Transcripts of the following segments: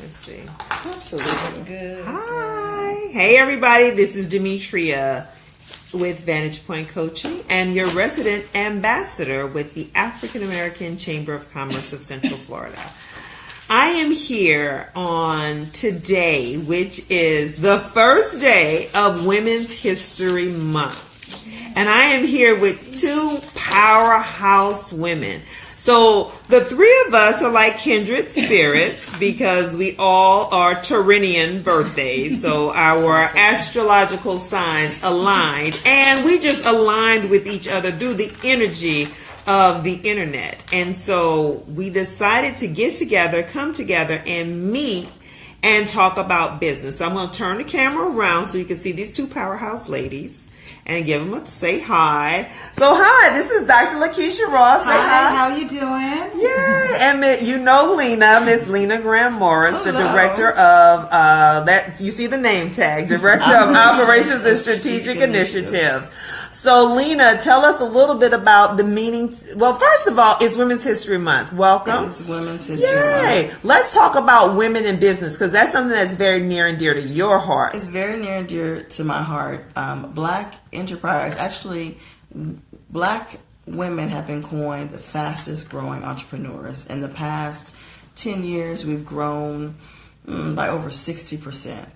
Let's see. Absolutely good. Hi. Hey, everybody. This is Demetria with Vantage Point Coaching and your resident ambassador with the African American Chamber of Commerce of Central Florida. I am here on today, which is the first day of Women's History Month. And I am here with two powerhouse women. So the three of us are like kindred spirits because we all are Taurinian birthdays. So our astrological signs aligned, and we just aligned with each other through the energy of the internet. And so we decided to get together, come together, and meet and talk about business. So I'm going to turn the camera around so you can see these two powerhouse ladies and give them a say hi. So hi, this is Dr. Lakeisha Ross. Say hi. How you doing? Yeah, and you know Lena, Miss Lena Graham Morris, the director of that. You see the name tag, director of Operations and Strategic Initiatives. So Lena, tell us a little bit about the meaning. Well, first of all, it's Women's History Month. Welcome. It's Women's History Month. Let's talk about women in business because that's something that's very near and dear to your heart. It's very near and dear to my heart. Black enterprise, actually, black women have been coined the fastest growing entrepreneurs. In the past 10 years, we've grown by over 60%.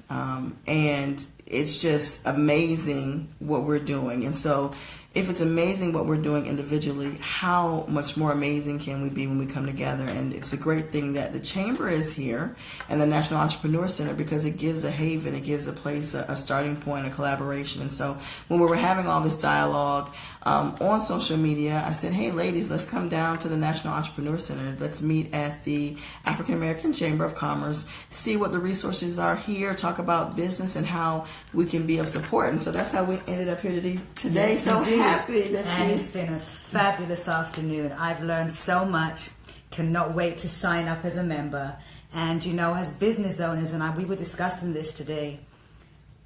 And it's just amazing what we're doing. And so if it's amazing what we're doing individually, how much more amazing can we be when we come together? And it's a great thing that the Chamber is here and the National Entrepreneur Center because it gives a haven, it gives a place, a starting point, a collaboration. And so when we were having all this dialogue on social media, I said, hey, ladies, let's come down to the National Entrepreneur Center. Let's meet at the African American Chamber of Commerce, see what the resources are here, talk about business and how we can be of support. And so that's how we ended up here today. Yes, so indeed. Happy that and it's been a fabulous afternoon. I've learned so much. Cannot wait to sign up as a member. And you know, as business owners, and we were discussing this today,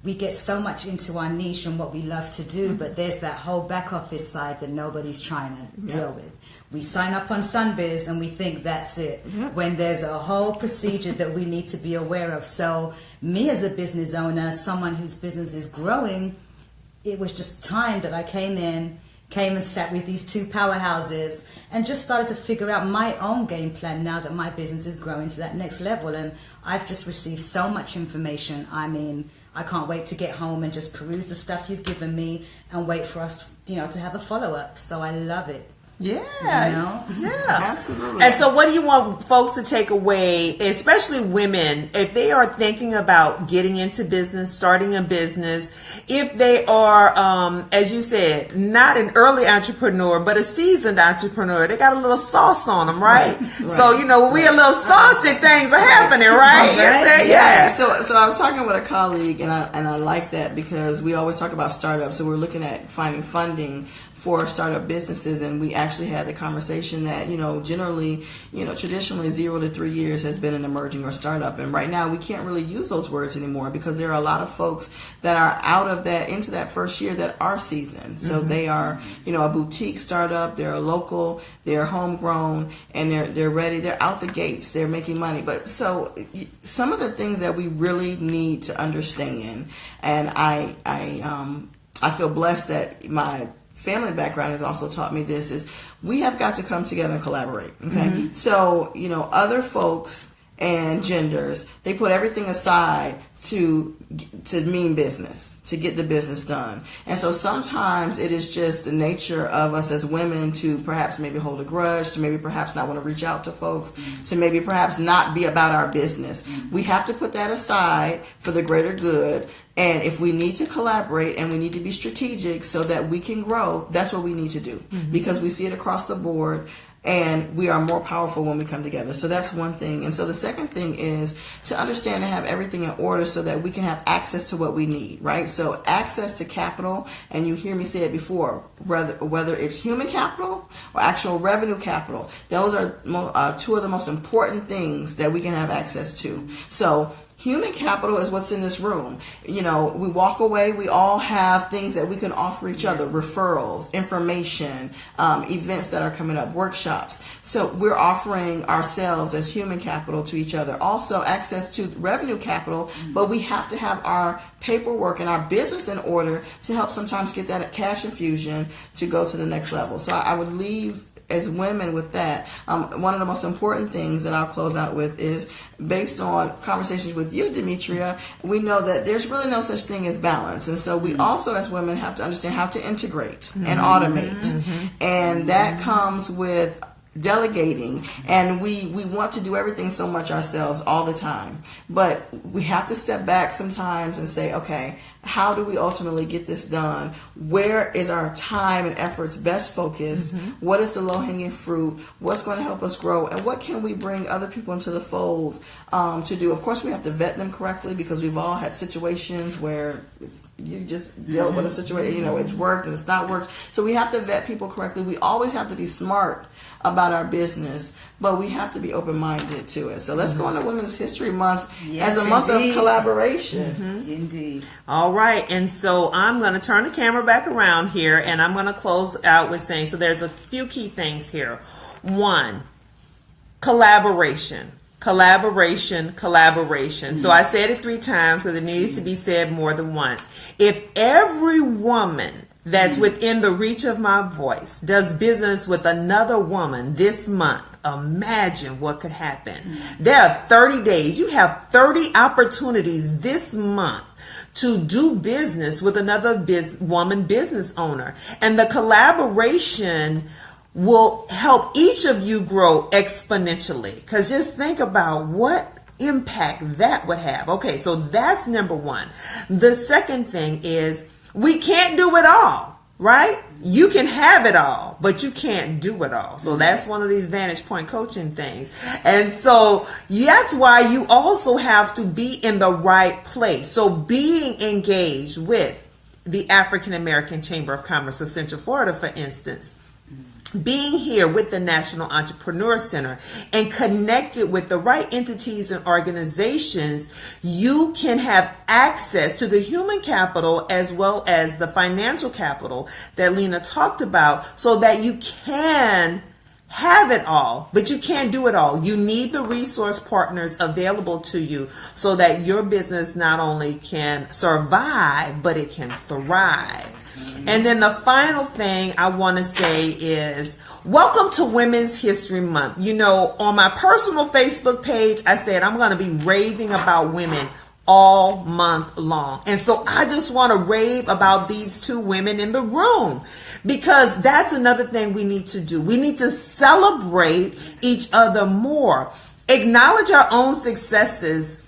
we get so much into our niche and what we love to do, but there's that whole back office side that nobody's trying to deal with. We sign up on Sunbiz and we think that's it, when there's a whole procedure that we need to be aware of. So me as a business owner, someone whose business is growing, it was just time that I came and sat with these two powerhouses and just started to figure out my own game plan now that my business is growing to that next level. And I've just received so much information. I mean, I can't wait to get home and just peruse the stuff you've given me and wait for us, to have a follow-up. So I love it. Yeah, absolutely. And so what do you want folks to take away, especially women, if they are thinking about getting into business, starting a business, if they are, as you said, not an early entrepreneur, but a seasoned entrepreneur, they got a little sauce on them, right? So, when we a little saucy, things are happening, right? Yeah. So I was talking with a colleague, and I like that because we always talk about startups. So we're looking at finding funding for startup businesses, and we actually had the conversation that generally traditionally 0 to 3 years has been an emerging or startup, and right now we can't really use those words anymore because there are a lot of folks that are out of that into that first year that are seasoned. So they are a boutique startup, they're a local, they're homegrown, and they're ready, they're out the gates, they're making money. But so some of the things that we really need to understand, and I feel blessed that my family background has also taught me this, is we have got to come together and collaborate. Okay. So, other folks and genders, they put everything aside to mean business, to get the business done. And so sometimes it is just the nature of us as women to perhaps maybe hold a grudge, to maybe perhaps not want to reach out to folks, to maybe perhaps not be about our business. We have to put that aside for the greater good. And if we need to collaborate and we need to be strategic so that we can grow, that's what we need to do. Because we see it across the board. And we are more powerful when we come together. So that's one thing. And so the second thing is to understand and have everything in order so that we can have access to what we need, right? So access to capital, and you hear me say it before, whether it's human capital or actual revenue capital, those are two of the most important things that we can have access to. So Human capital is what's in this room. You know, we walk away, we all have things that we can offer each other, referrals, information, events that are coming up, workshops. So we're offering ourselves as human capital to each other. Also access to revenue capital, but we have to have our paperwork and our business in order to help sometimes get that cash infusion to go to the next level. So I would leave as women with that. One of the most important things that I'll close out with is based on conversations with you, Demetria, we know that there's really no such thing as balance. And so we also as women have to understand how to integrate and automate. And that comes with delegating, and we want to do everything so much ourselves all the time, but we have to step back sometimes and say, okay, how do we ultimately get this done? Where is our time and efforts best focused? What is the low-hanging fruit? What's going to help us grow? And what can we bring other people into the fold to do? Of course, we have to vet them correctly, because we've all had situations where you just deal with a situation, you know, it's worked and it's not worked. So we have to vet people correctly. We always have to be smart about our business, but we have to be open-minded to it. So let's go into Women's History Month as a month of collaboration. Indeed. All right, and so I'm going to turn the camera back around here, and I'm going to close out with saying, so there's a few key things here. One, collaboration. Collaboration. So I said it 3 times because it needs to be said more than once. If every woman that's within the reach of my voice does business with another woman this month, imagine what could happen. There are 30 days. You have 30 opportunities this month to do business with another woman business owner. And the collaboration will help each of you grow exponentially. Because just think about what impact that would have. Okay, so that's number one. The second thing is, we can't do it all, right? You can have it all, but you can't do it all. So that's one of these Vantage Point coaching things. And so that's why you also have to be in the right place. So being engaged with the African American Chamber of Commerce of Central Florida, for instance, being here with the National Entrepreneur Center and connected with the right entities and organizations, you can have access to the human capital as well as the financial capital that Lena talked about, so that you can have it all, but you can't do it all. You need the resource partners available to you so that your business not only can survive, but it can thrive. And then the final thing I want to say is, welcome to Women's History Month. You know, on my personal Facebook page, I said I'm going to be raving about women all month long. And so I just want to rave about these 2 women in the room, because that's another thing we need to do. We need to celebrate each other more, acknowledge our own successes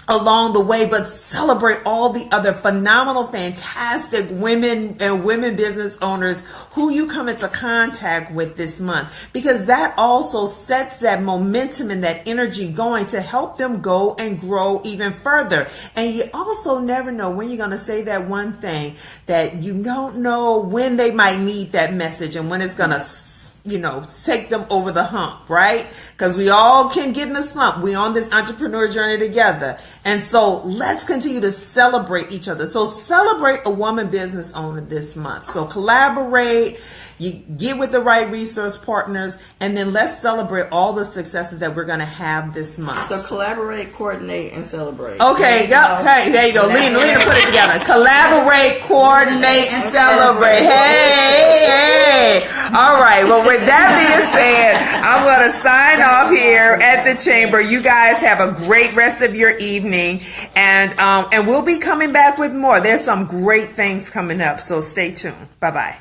along the way, but celebrate all the other phenomenal, fantastic women and women business owners who you come into contact with this month, because that also sets that momentum and that energy going to help them go and grow even further. And you also never know when you're going to say that one thing that you don't know when they might need that message and when it's going to, you know, take them over the hump, right? Because we all can get in a slump. We on this entrepreneur journey together. And so let's continue to celebrate each other. So celebrate a woman business owner this month. So collaborate, you get with the right resource partners, and then let's celebrate all the successes that we're going to have this month. So collaborate, coordinate, and celebrate. Okay, okay, there you go. Lena put it together. Collaborate, coordinate, celebrate. Hey. All right. Well, with that being said, I'm going to sign off here at the chamber. You guys have a great rest of your evening, and we'll be coming back with more. There's some great things coming up, so stay tuned. Bye-bye.